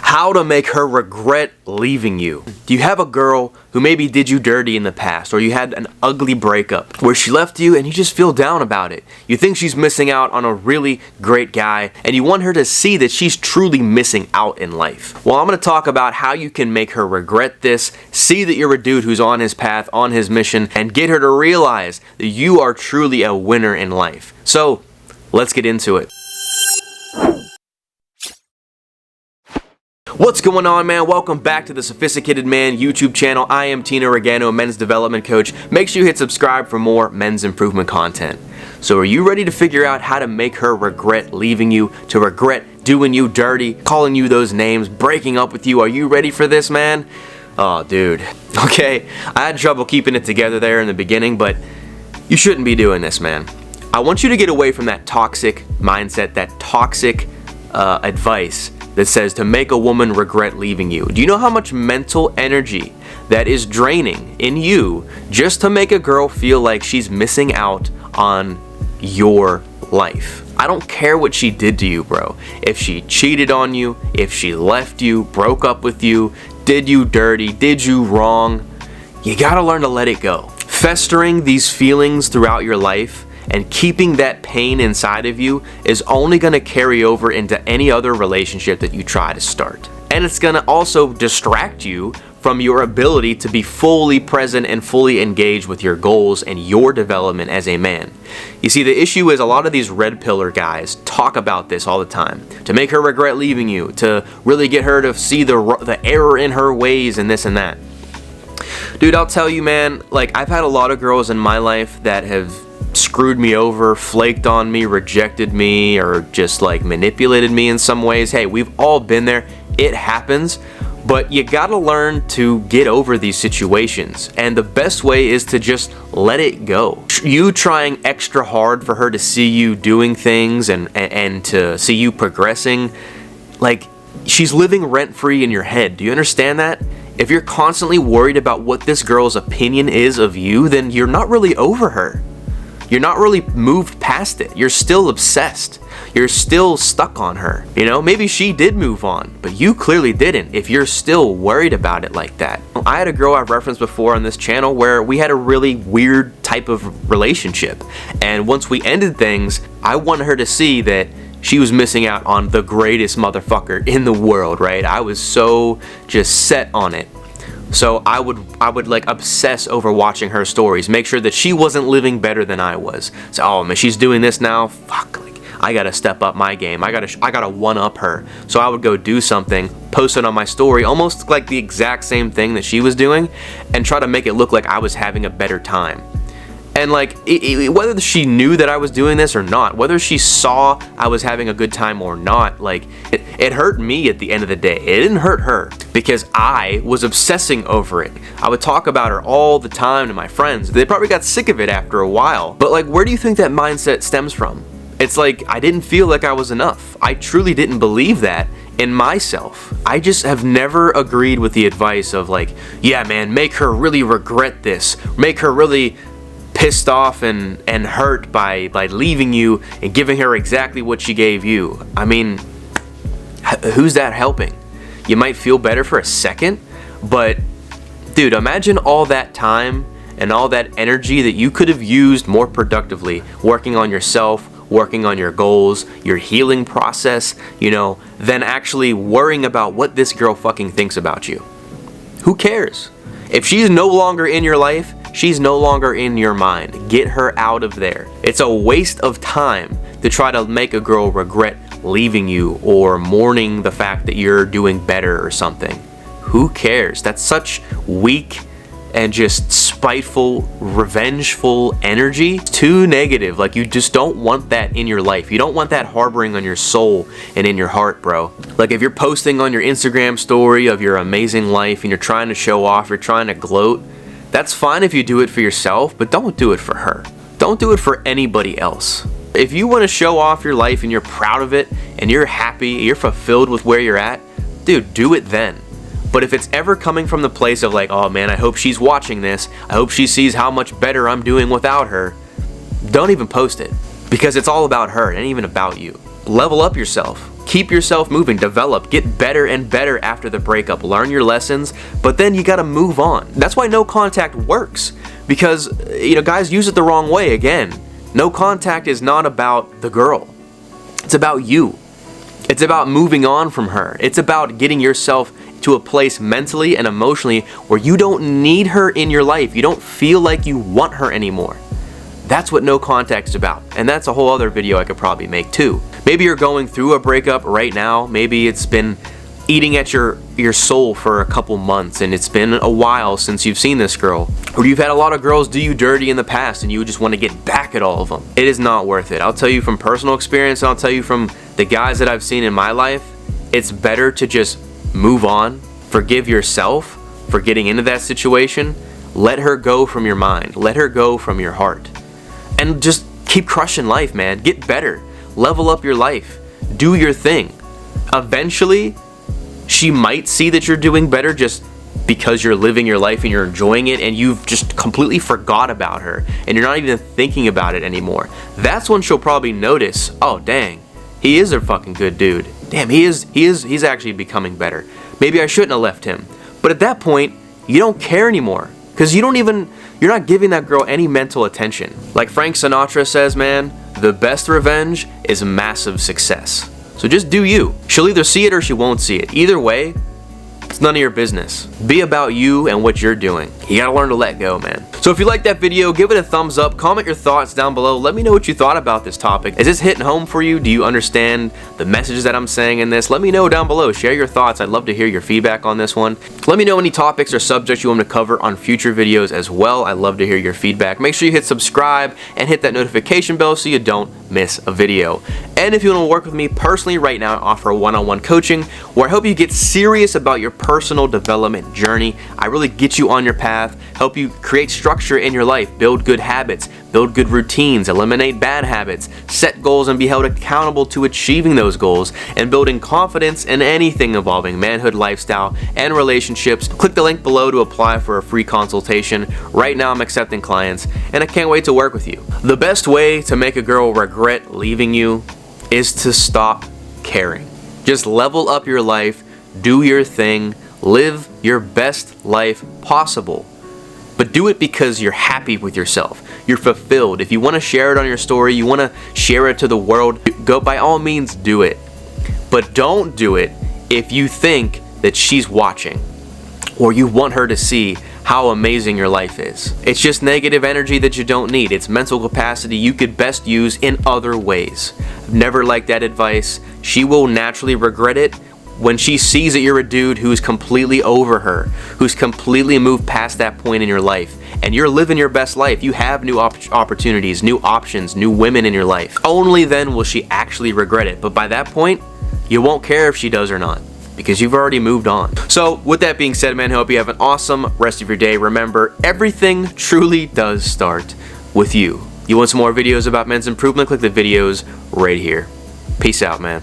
How to make her regret leaving you. Do you have a girl who maybe did you dirty in the past, or you had an ugly breakup where she left you and you just feel down about it? You think she's missing out on a really great guy and you want her to see that she's truly missing out in life. Well, I'm going to talk about how you can make her regret this, see that you're a dude who's on his path, on his mission, and get her to realize that you are truly a winner in life. So, let's get into it. What's going on, man? Welcome back to the Sophisticated Man YouTube channel. I am Tino Regano, men's development coach. Make sure you hit subscribe for more men's improvement content. So are you ready to figure out how to make her regret leaving you, to regret doing you dirty, calling you those names, breaking up with you? Are you ready for this, man? Oh, dude. Okay, I had trouble keeping it together there in the beginning, but you shouldn't be doing this, man. I want you to get away from that toxic mindset, that toxic advice that says to make a woman regret leaving you. Do you know how much mental energy that is draining in you just to make a girl feel like she's missing out on your life? I don't care what she did to you, bro. If she cheated on you, if she left you, broke up with you, did you dirty, did you wrong, you gotta learn to let it go. Festering these feelings throughout your life and keeping that pain inside of you is only going to carry over into any other relationship that you try to start. And it's going to also distract you from your ability to be fully present and fully engaged with your goals and your development as a man. You see, the issue is a lot of these red pillar guys talk about this all the time. To make her regret leaving you, to really get her to see the error in her ways and this and that. Dude, I'll tell you, man, like, I've had a lot of girls in my life that have screwed me over, flaked on me, rejected me, or just like manipulated me in some ways. Hey, we've all been there. It happens, but you gotta learn to get over these situations, and the best way is to just let it go. You trying extra hard for her to see you doing things and to see you progressing, like, she's living rent-free in your head. Do you understand that? If you're constantly worried about what this girl's opinion is of you, then you're not really over her. You're not really moved past it. You're still obsessed. You're still stuck on her. You know, maybe she did move on, but you clearly didn't if you're still worried about it like that. I had a girl I've referenced before on this channel where we had a really weird type of relationship. And once we ended things, I wanted her to see that she was missing out on the greatest motherfucker in the world, right? I was so just set on it. So I would like obsess over watching her stories, make sure that she wasn't living better than I was. So, oh man, she's doing this now, fuck, like, I gotta step up my game. I gotta one up her. So I would go do something, post it on my story, almost like the exact same thing that she was doing, and try to make it look like I was having a better time. And like, whether she knew that I was doing this or not, whether she saw I was having a good time or not, like, it hurt me at the end of the day. It didn't hurt her because I was obsessing over it. I would talk about her all the time to my friends. They probably got sick of it after a while. But like, where do you think that mindset stems from? It's like, I didn't feel like I was enough. I truly didn't believe that in myself. I just have never agreed with the advice of like, yeah man, make her really regret this. Make her really pissed off and hurt by leaving you and giving her exactly what she gave you. I mean, who's that helping? You might feel better for a second, but dude, imagine all that time and all that energy that you could have used more productively working on yourself, working on your goals, your healing process, you know, than actually worrying about what this girl fucking thinks about you. Who cares? If she's no longer in your life, she's no longer in your mind. Get her out of there. It's a waste of time to try to make a girl regret leaving you or mourning the fact that you're doing better or something. Who cares? That's such weak and just spiteful, revengeful energy. It's too negative. Like, you just don't want that in your life. You don't want that harboring on your soul and in your heart, bro. Like, if you're posting on your Instagram story of your amazing life and you're trying to show off, you're trying to gloat, that's fine if you do it for yourself, but don't do it for her. Don't do it for anybody else. If you want to show off your life and you're proud of it and you're happy, you're fulfilled with where you're at, dude, do it then. But if it's ever coming from the place of like, oh man, I hope she's watching this, I hope she sees how much better I'm doing without her, don't even post it. Because it's all about her, it ain't even about you. Level up yourself. keep yourself moving, develop, get better and better after the breakup, learn your lessons, but then you gotta move on. That's why no contact works, because, guys use it the wrong way. Again, no contact is not about the girl. It's about you. It's about moving on from her. It's about getting yourself to a place mentally and emotionally where you don't need her in your life. You don't feel like you want her anymore. That's what no contact is about. And that's a whole other video I could probably make too. Maybe you're going through a breakup right now. Maybe it's been eating at your soul for a couple months and it's been a while since you've seen this girl. Or you've had a lot of girls do you dirty in the past and you just want to get back at all of them. It is not worth it. I'll tell you from personal experience, and I'll tell you from the guys that I've seen in my life, it's better to just move on, forgive yourself for getting into that situation, let her go from your mind, let her go from your heart. And just keep crushing life, man. Get better. Level up your life. Do your thing. Eventually, she might see that you're doing better just because you're living your life and you're enjoying it and you've just completely forgot about her and you're not even thinking about it anymore. That's when she'll probably notice, oh dang, he is a fucking good dude. Damn, he's actually becoming better. Maybe I shouldn't have left him. But at that point, you don't care anymore. Because you're not giving that girl any mental attention. Like Frank Sinatra says, man, the best revenge is massive success. So just do you. She'll either see it or she won't see it. Either way, it's none of your business. Be about you and what you're doing. You gotta learn to let go, man. So if you liked that video, give it a thumbs up, comment your thoughts down below. Let me know what you thought about this topic. Is this hitting home for you? Do you understand the messages that I'm saying in this? Let me know down below. Share your thoughts. I'd love to hear your feedback on this one. Let me know any topics or subjects you want me to cover on future videos as well. I'd love to hear your feedback. Make sure you hit subscribe and hit that notification bell so you don't miss a video. And if you want to work with me personally right now, I offer one-on-one coaching where I help you get serious about your personal development journey. I really get you on your path, help you create structure in your life, build good habits, build good routines, eliminate bad habits, set goals and be held accountable to achieving those goals, and building confidence in anything involving manhood, lifestyle, and relationships. Click the link below to apply for a free consultation. Right now I'm accepting clients and I can't wait to work with you. The best way to make a girl regret leaving you is to stop caring. Just level up your life, do your thing, live your best life possible. But do it because you're happy with yourself. You're fulfilled. If you want to share it on your story, you want to share it to the world, go, by all means do it. But don't do it if you think that she's watching or you want her to see how amazing your life is. It's just negative energy that you don't need. It's mental capacity you could best use in other ways. I've never liked that advice. She will naturally regret it when she sees that you're a dude who's completely over her, who's completely moved past that point in your life, and you're living your best life. You have new opportunities, new options, new women in your life. Only then will she actually regret it. But by that point, you won't care if she does or not, because you've already moved on. So with that being said, man, I hope you have an awesome rest of your day. Remember, everything truly does start with you. You want some more videos about men's improvement? Click the videos right here. Peace out, man.